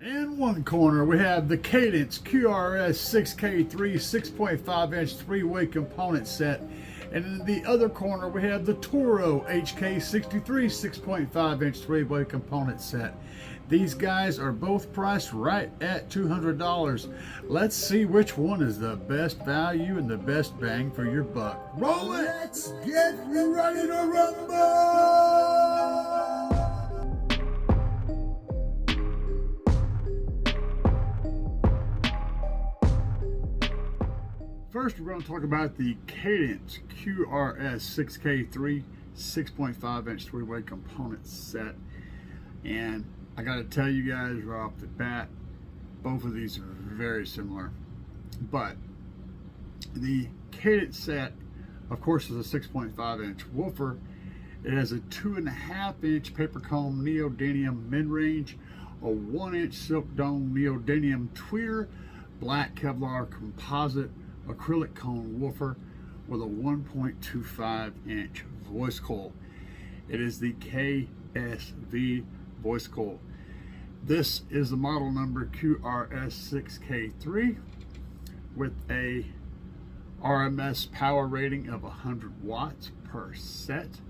In one corner, we have the Cadence QRS 6K3 6.5 inch three-way component set. And in the other corner, we have the Toro HK63 6.5 inch three-way component set. These guys are both priced right at $200. Let's see which one is the best value and the best bang for your buck. Roll it! Let's get ready to rumble! First, we're going to talk about the Cadence QRS 6K3 6.5 inch three-way component set. And I got to tell you guys right off the bat, both of these are very similar. But the Cadence set, of course, is a 6.5 inch woofer. It has a 2.5 inch paper cone neodymium mid-range, a 1 inch silk dome neodymium tweeter, black Kevlar composite acrylic cone woofer with a 1.25 inch voice coil. It is the KSV voice coil. This is the model number QRS6K3 with a RMS power rating of 100 watts per set.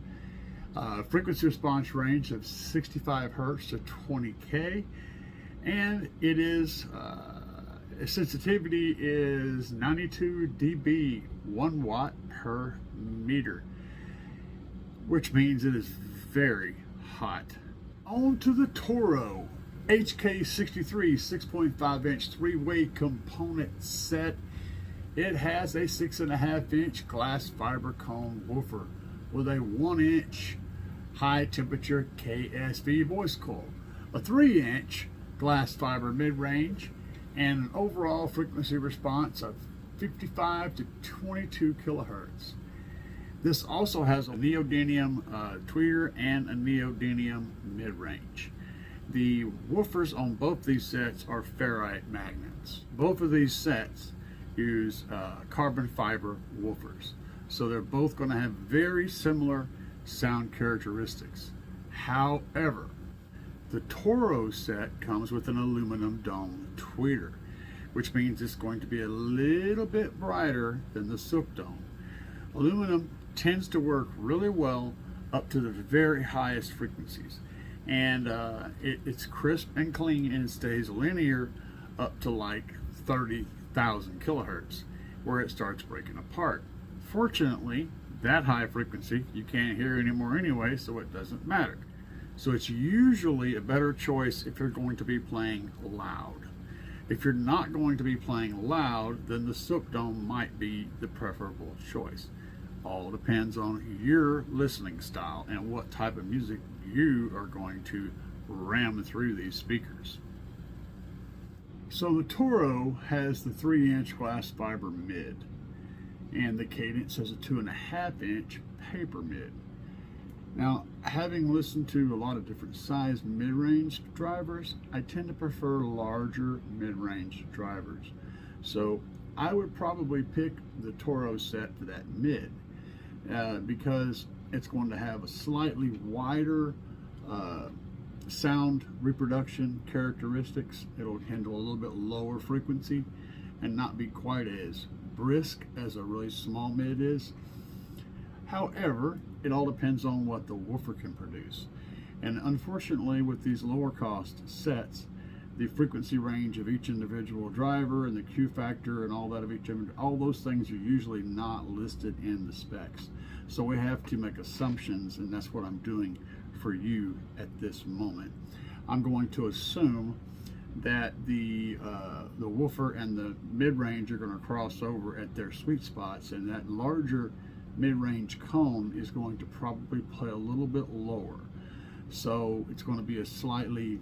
Frequency response range of 65 Hertz to 20K, and it is sensitivity is 92 dB 1 watt per meter, which means it is very hot. On to the Toro HK63 6.5 inch three-way component set. It has a 6.5 inch glass fiber cone woofer with a 1 inch high temperature KSV voice coil, a 3 inch glass fiber mid-range, and an overall frequency response of 55 to 22 kilohertz. This also has a neodymium tweeter and a neodymium mid-range. The woofers on both these sets are ferrite magnets. Both of these sets use carbon fiber woofers, so they're both going to have very similar sound characteristics. However, the Toro set comes with an aluminum dome tweeter, which means it's going to be a little bit brighter than the silk dome. Aluminum tends to work really well up to the very highest frequencies, and it's crisp and clean, and it stays linear up to like 30,000 kilohertz, where it starts breaking apart. Fortunately, that high frequency you can't hear anymore anyway, so it doesn't matter. So it's usually a better choice if you're going to be playing loud. If you're not going to be playing loud, then the silk dome might be the preferable choice. All depends on your listening style and what type of music you are going to ram through these speakers. So the Toro has the 3 inch glass fiber mid, and the Cadence has a 2.5 inch paper mid. Now, having listened to a lot of different size mid-range drivers, I tend to prefer larger mid-range drivers. So I would probably pick the Toro set for that mid, because it's going to have a slightly wider sound reproduction characteristics. It'll handle a little bit lower frequency and not be quite as brisk as a really small mid is. However, it all depends on what the woofer can produce. And unfortunately, with these lower cost sets, the frequency range of each individual driver and the Q factor and all that of each, all those things are usually not listed in the specs. So we have to make assumptions, and that's what I'm doing for you at this moment. I'm going to assume that the woofer and the mid-range are going to cross over at their sweet spots, and that larger mid-range cone is going to probably play a little bit lower, so it's going to be a slightly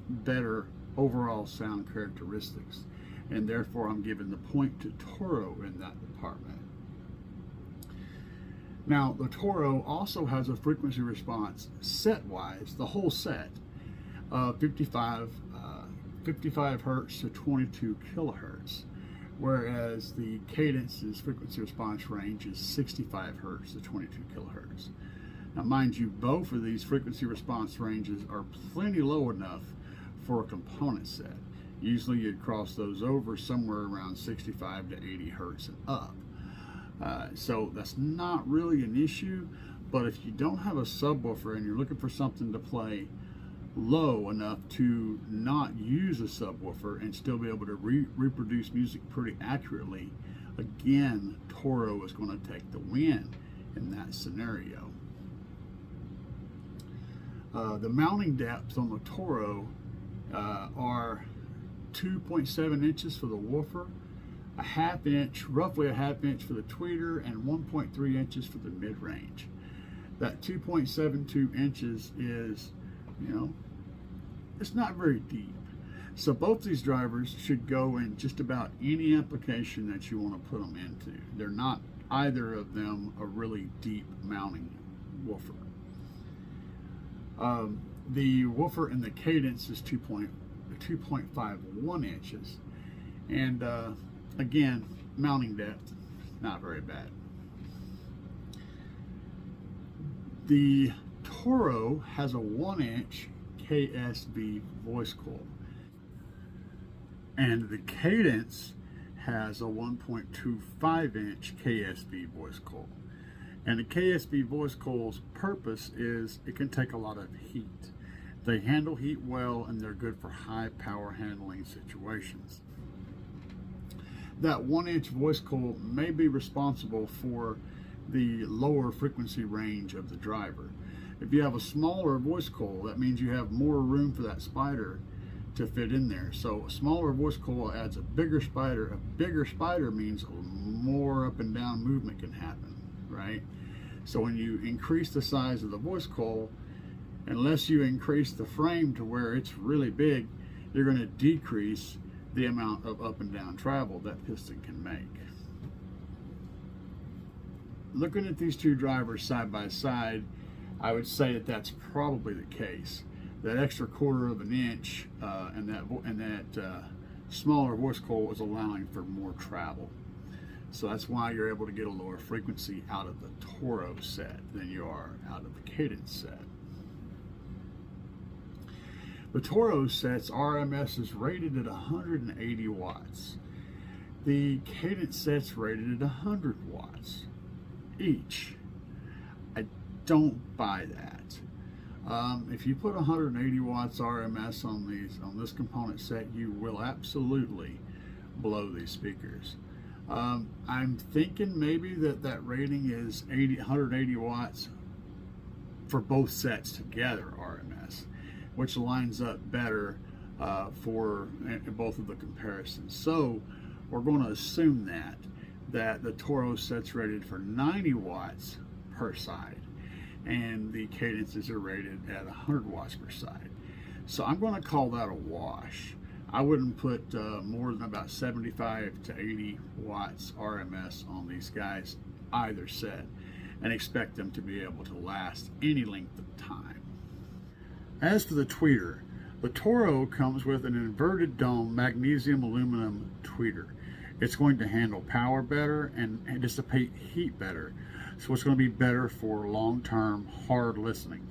better overall sound characteristics, and therefore I'm giving the point to Toro in that department. Now, the Toro also has a frequency response set-wise, the whole set, 55 Hertz to 22 kilohertz, whereas the Cadence's frequency response range is 65 Hertz to 22 kilohertz. Now, mind you, both of these frequency response ranges are plenty low enough for a component set. Usually you'd cross those over somewhere around 65 to 80 hertz and up. So that's not really an issue, but if you don't have a subwoofer and you're looking for something to play low enough to not use a subwoofer and still be able to reproduce music pretty accurately, again, Toro is going to take the win in that scenario. The mounting depths on the Toro are 2.7 inches for the woofer, a half inch, roughly a half inch for the tweeter, and 1.3 inches for the mid-range. That 2.72 inches is, you know, it's not very deep. So both these drivers should go in just about any application that you want to put them into. They're not, either of them, a really deep mounting woofer. The woofer in the Cadence is 2.51 inches. And again, mounting depth, not very bad. The Toro has a 1-inch KSB voice coil, and the Cadence has a 1.25-inch KSB voice coil. And the KSB voice coil's purpose is it can take a lot of heat. They handle heat well, and they're good for high power handling situations. That 1-inch voice coil may be responsible for the lower frequency range of the driver. If you have a smaller voice coil, that means you have more room for that spider to fit in there. So a smaller voice coil adds a bigger spider. A bigger spider means more up and down movement can happen, right? So when you increase the size of the voice coil, unless you increase the frame to where it's really big, you're going to decrease the amount of up and down travel that piston can make. Looking at these two drivers side by side, I would say that that's probably the case. That extra 1/4 of an inch and that smaller voice coil is allowing for more travel. So that's why you're able to get a lower frequency out of the Toro set than you are out of the Cadence set. The Toro set's RMS is rated at 180 watts. The Cadence set's rated at 100 watts each. I don't buy that. If you put 180 watts RMS on this component set, you will absolutely blow these speakers. I'm thinking maybe that rating is 180 watts for both sets together RMS, which lines up better for both of the comparisons. So we're going to assume that the Toro set's rated for 90 watts per side, and the Cadences are rated at 100 watts per side. So I'm going to call that a wash. I wouldn't put more than about 75 to 80 watts RMS on these guys, either set, and expect them to be able to last any length of time. As for the tweeter, the Toro comes with an inverted dome magnesium aluminum tweeter. It's going to handle power better and dissipate heat better, so it's going to be better for long-term hard listening.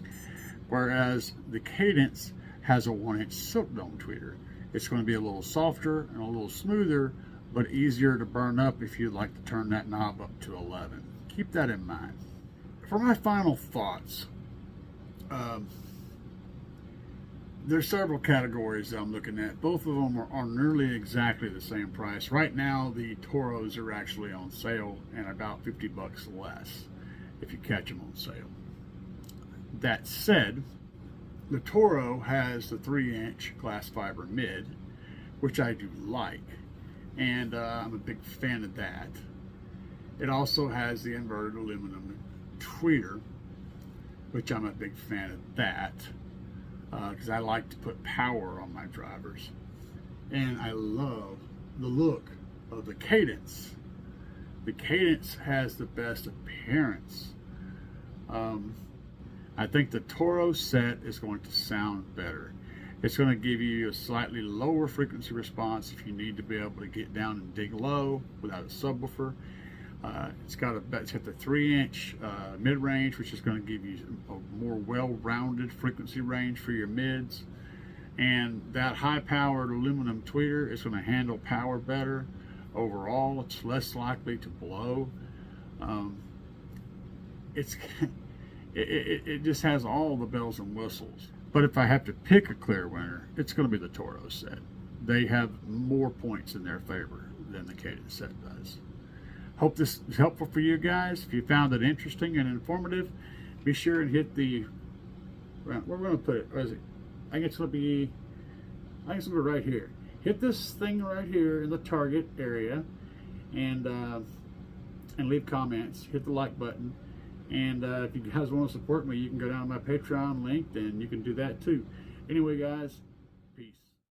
Whereas the Cadence has a 1-inch silk dome tweeter. It's going to be a little softer and a little smoother, but easier to burn up if you'd like to turn that knob up to 11. Keep that in mind. For my final thoughts, there's several categories that I'm looking at. Both of them are nearly exactly the same price. Right now, the Toros are actually on sale and about 50 bucks less if you catch them on sale. That said, the Toro has the 3-inch glass fiber mid, which I do like, and I'm a big fan of that. It also has the inverted aluminum tweeter, which I'm a big fan of that, because I like to put power on my drivers. And I love the look of the Cadence. The Cadence has the best appearance. I think the Toro set is going to sound better. It's going to give you a slightly lower frequency response if you need to be able to get down and dig low without a subwoofer. It's got the 3-inch mid-range, which is going to give you a more well-rounded frequency range for your mids. And that high-powered aluminum tweeter is going to handle power better. Overall, it's less likely to blow. It just has all the bells and whistles. But if I have to pick a clear winner, it's going to be the Toro set. They have more points in their favor than the Cadence set does. Hope this is helpful for you guys. If you found it interesting and informative, be sure and hit the, where we're going to put it, where is it? I think it's going to be right here. Hit this thing right here in the target area, and leave comments. Hit the like button. And if you guys want to support me, you can go down to my Patreon link, and you can do that too. Anyway, guys,